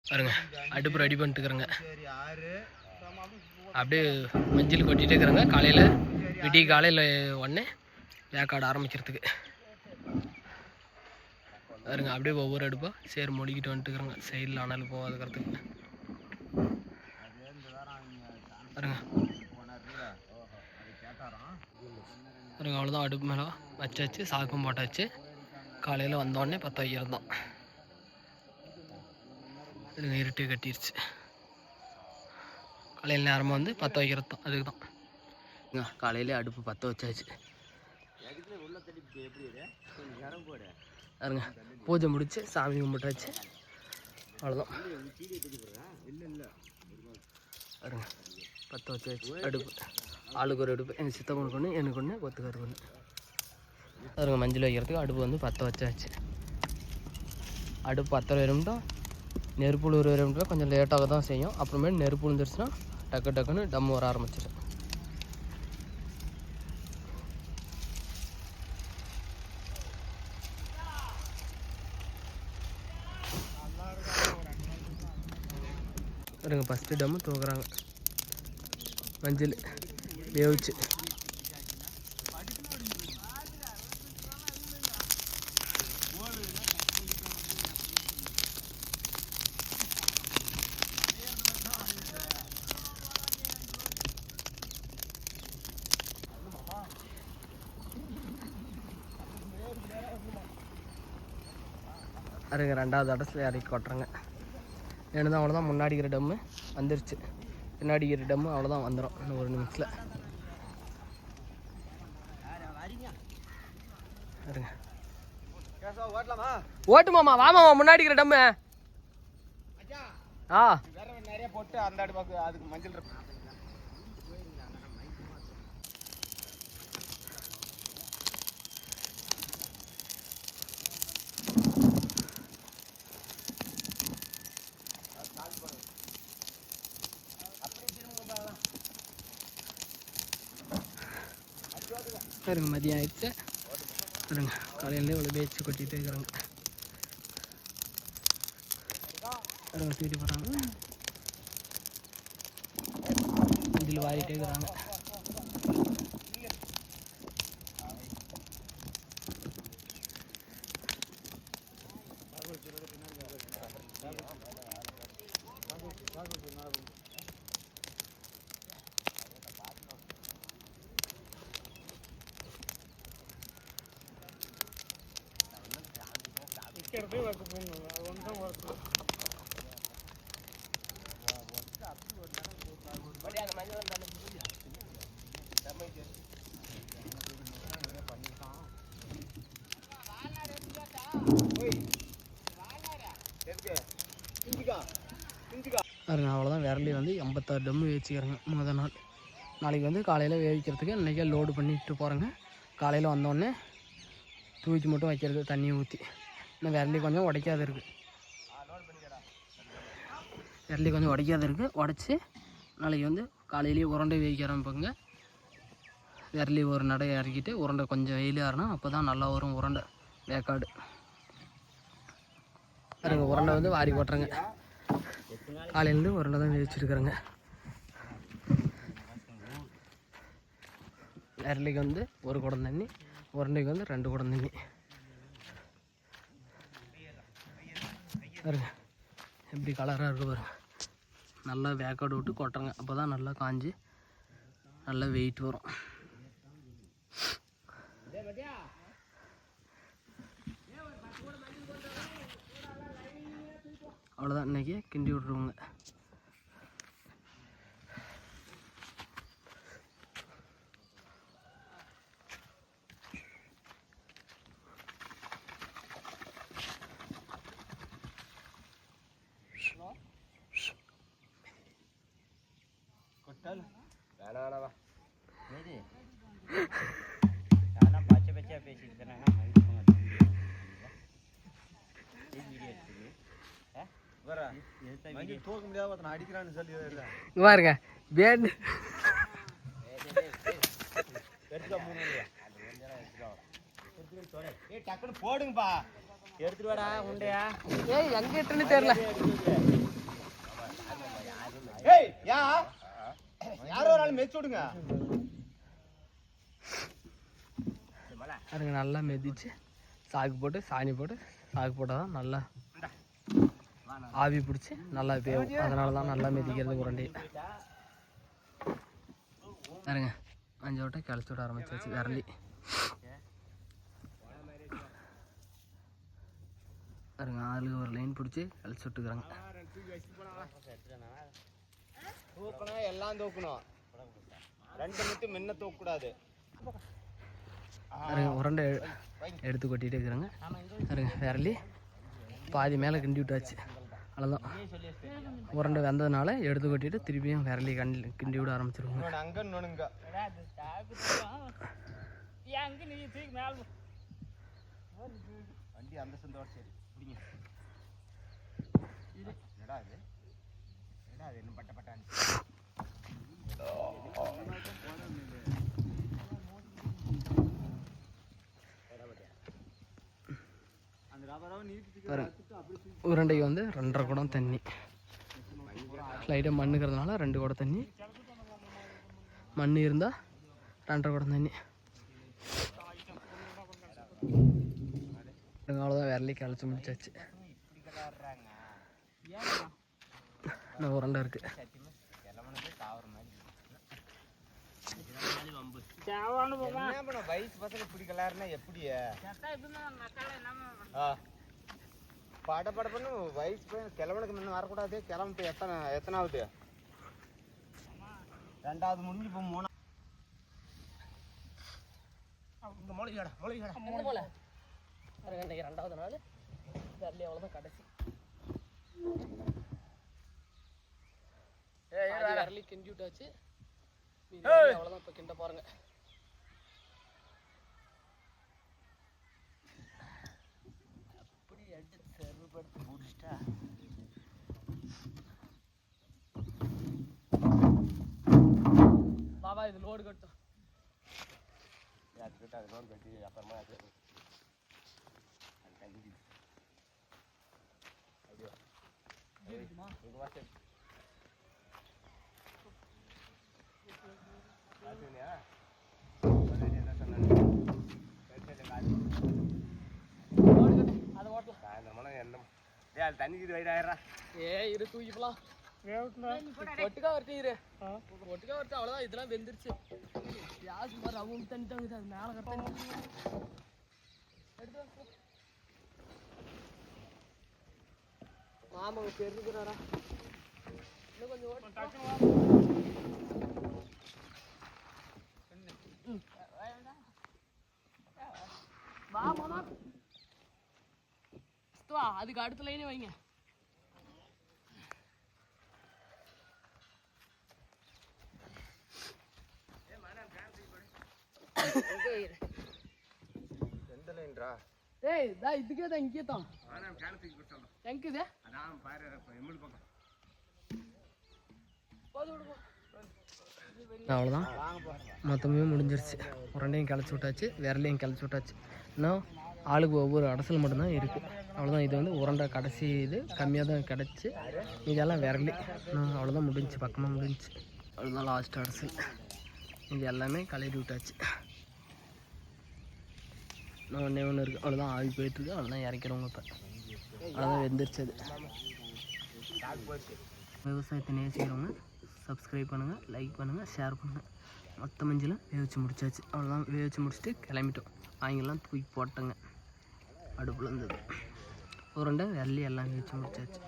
பாருங்க அடுப்பு ரெடி பண்ணிட்டுருக்குறேங்க. அப்படியே மஞ்சள் கொட்டிகிட்டே இருக்கிறாங்க. காலையில் விடிய காலையில் உடனே வேக்காடு ஆரம்பிக்கிறதுக்கு பாருங்க. அப்படியே ஒவ்வொரு அடுப்பாக சேர் மொழிக்கிட்டு வந்துட்டுருக்குறேங்க. சைடில் அனல் போகாதுக்கிறதுக்கு பாருங்க. பாருங்க அவ்வளோதான். அடுப்பு மேலே வச்சாச்சு, சாக்கும் போட்டாச்சு. காலையில் வந்தோடனே பற்ற வைக்கிறது தான். இதுங்க இருட்டு கட்டிடுச்சு. காலையில் நேரமாக வந்து பற்ற வைக்கிறது தான். அதுக்கு தான் காலையிலே அடுப்பு பற்ற வச்சாச்சு. பாருங்க பூஜை முடிச்சு சாமி கும்பிட்டாச்சு. அவ்வளோதான். பாருங்க பற்ற வச்சாச்சு அடுப்பு. ஆளுக்கு ஒரு அடுப்பு. எனக்கு சித்தப்பனுக்கு ஒன்று, எனக்கு ஒன்று, கொத்துக்காருக்கு ஒன்று. பாருங்க மஞ்சள் வைக்கிறதுக்கு அடுப்பு வந்து பற்ற வச்சாச்சு. அடுப்பு பற்ற வரும்ட்டோம். நெருப்புள் வரும்ட்டோம் கொஞ்சம் லேட்டாக தான் செய்யும். அப்புறமேட்டு நெருப்பு விழுந்துருச்சுன்னா டக்கு டக்குன்னு டம் வர ஆரம்பிச்சிடும். பாருங்க ஃபஸ்ட்டு டம்மு தூக்குறாங்க. மஞ்சள் வேவிச்சு பாருங்க. ரெண்டாவது அடசில் இறக்கி கொட்டுறாங்க. ஏன்னா அவ்வளோதான். முன்னாடி இருக்கிற டம்மு வந்துருச்சு. பின்னாடி இருக்கிற டம்மு அவ்வளோதான் வந்துடும் இன்னும் ஒரு நிமிஷத்தில். பாருங்க ஓட்டுமாமா வாமாமா முன்னாடி இருக்கிற டம்மு. நிறைய போட்டு அந்த அடுப்பாக்கு அதுக்கு மஞ்சள் இருக்கு. பாருங்க மதியம் ஆயிடுச்சு. பாருங்க காலையிலே இவ்வளோ பேச்சு கொட்டிகிட்டே இருக்கிறாங்க. பாருங்க தூக்கிட்டு போகிறாங்க. மஞ்சள் வாரிட்டே இருக்கிறாங்க. அவ்வளோதான். விரலி வந்து 86 டம்மு வேவிச்சிக்கிறேங்க முதல் நாள். நாளைக்கு வந்து காலையில் வேவிக்கிறதுக்கு இன்றைக்கே லோடு பண்ணிட்டு போகிறேங்க. காலையில் வந்தோடனே தூக்கி மட்டும் வைக்கிறது தண்ணியை ஊற்றி. இன்னும் விரலி கொஞ்சம் உடைக்காத இருக்குது. விரலி கொஞ்சம் உடைக்காத இருக்குது. உடச்சி நாளைக்கு வந்து காலையிலேயே உருண்டை வேவிக்க ஆரம்பிப்பாங்க. விரலி ஒரு நடை இறக்கிட்டு உருண்டை கொஞ்சம் வெயில் ஆறணும். அப்போ தான் நல்லா வரும் உருண்டை வேக்காடு. பாருங்க உருண்டை வந்து வாரி போட்டுறேங்க. காலையிலேருந்து உருண்டை தான் வேவிச்சிருக்கிறேங்க. விரலிக்கு வந்து ஒரு குடம் தண்ணி, உருண்டைக்கு வந்து 2 குடம் தண்ணி. பாருங்க எப்படி கலராக இருக்குது பாருங்க. நல்லா வேக்காடு விட்டு கொட்டுறங்க. அப்போ தான் நல்லா காஞ்சி நல்லா வெயிட் வரும். அவ்வளோதான். இன்றைக்கி கிண்டி விட்ருவோங்க. வேணாவா பச்சை பச்சையாக பேசிட்டு தூக்க முடியாது அடிக்கிறான்னு சொல்லி பாருங்க. பேண்ட் டக்குன்னு போடுங்கப்பா. எடுத்துட்டு வாடா உண்டையா. ஏய் எங்க எட்டுன்னு தெரியல. ஏய் யாரோ ஒரு ஆள் மெச்சு விடுங்க. அதுங்க நல்லா மெதிச்சு சாக்கு போட்டு சாணி போட்டு சாக்கு போட்டால் தான் நல்லா ஆவி பிடிச்சி நல்லா வேகும். அதனால தான் நல்லா மெதிக்கிறது உருண்டையை. பாருங்க 5 விட்ட கிளச்சி விட ஆரம்பிச்சாச்சு விரலி. பாருங்க ஆளுக்கு ஒரு லைன் பிடிச்சி கிளச்சி விட்டுக்கிறாங்க. தூக்கணும் எல்லாம் தூக்கணும், 2 மட்டும் முன்ன தூக்கக்கூடாது. பாருங்க உருண்டை எடுத்து கொட்டிகிட்டே இருக்கிறாங்க. பாருங்க விரலி பாதி மேலே கிண்டி விட்டாச்சு. அவ்வளோதான், உருண்டை வெந்ததுனால எடுத்து கொட்டிட்டு திருப்பியும் விரலி கிண்டி விட ஆரம்பிச்சிருவாங்க. வண்டி அந்த சந்தோட சரி பிடிங்க. என்னடா இது என்ன பட்ட பட்டான்னு உருண்டைக்கு வந்து 2.5 குடம் தண்ணி, லைட்டாக மண்ணுக்கிறதுனால 2 குடம் தண்ணி, மண் இருந்தால் 2.5 குடம் தண்ணி. அவ்வளோதான் விரலி கழிச்சு முடிச்சாச்சு. இன்னும் உருண்டை இருக்கு. வயசு பசங்க பிடிக்கலாருன்னா எப்படி படப்படப்பன்னு வயசு பையன் கிழவனுக்கு முன்ன வரக்கூடாது. கிளம்பு எத்தனாவது 2வது முடிஞ்சு இப்போ 3 2வது நாள் விரலி அவ்வளோதான் கடைசி. விரலி கிண்டி விட்டாச்சு. அவ்வளோதான் இப்போ கிண்ட பாருங்க. அப்படி அடிச்சு செருப்படுத்து முடிச்சிட்டா பாபா இது லோடு கட்டும். அது லோடு கட்டி அப்புறமா தண்ணி வயிறாயிரா. இரு தூக்கிப்பலாம். ஒட்டுக்கா வரட்டு ஒட்டுக்கா வரட்டு. அவ்வளோதான், இதெல்லாம் வெந்துருச்சு. யாருக்கு பாரு அவங்க தண்ணி தாங்குது. அது மேலே கரெக்டாக எடுத்து மாமாங்க தெரிஞ்சுக்கிறாரா இன்னும் கொஞ்சம் வா மாமா. அதுக்கு அடுத்த லைனே வைங்க. எந்த லைன்ரா? ஏய் டா இதுக்கே தான் இங்கே தான். நான் கேன் தூக்கி போட்டேன். எங்கது? அதான் பாரு எம்எல் பக்கம். அவ்வளோதான், மொத்தமே முடிஞ்சிருச்சு. உருண்டையும் கிளச்சி விட்டாச்சு, விரலையும் கிளச்சி விட்டாச்சு. இன்னும் ஆளுக்கு ஒவ்வொரு அடசல் மட்டும்தான் இருக்குது. அவ்வளோதான், இது வந்து உருண்டை கடைசி இது கம்மியாக தான் கிடச்சி. இதெல்லாம் விரலி அவ்வளோதான் முடிஞ்சிச்சு, பக்கமாக முடிஞ்சிச்சு. அவ்வளோதான் லாஸ்ட் அடசல். இது எல்லாமே கலரி விட்டாச்சு. இன்னும் ஒன்று இருக்குது. அவ்வளோதான் ஆவி போயிட்டுருக்கு. அவ்வளோதான் இறக்கிறவங்க இப்போ. அவ்வளோதான் வெந்துருச்சு. விவசாயத்தை நேசிக்கிறவங்க சப்ஸ்கிரைப் பண்ணுங்கள், லைக் பண்ணுங்கள், ஷேர் பண்ணுங்கள். மொத்த மஞ்சளும் வேவிச்சு முடிச்சாச்சு. அவ்வளோதான், வேவிச்சு முடிச்சுட்டு கிளம்பிட்டோம். அவங்கெல்லாம் தூக்கி போட்டோங்க. அடுப்பில் இருந்தது உருண்டை விரலி எல்லாம் வேவிச்சு முடிச்சாச்சு.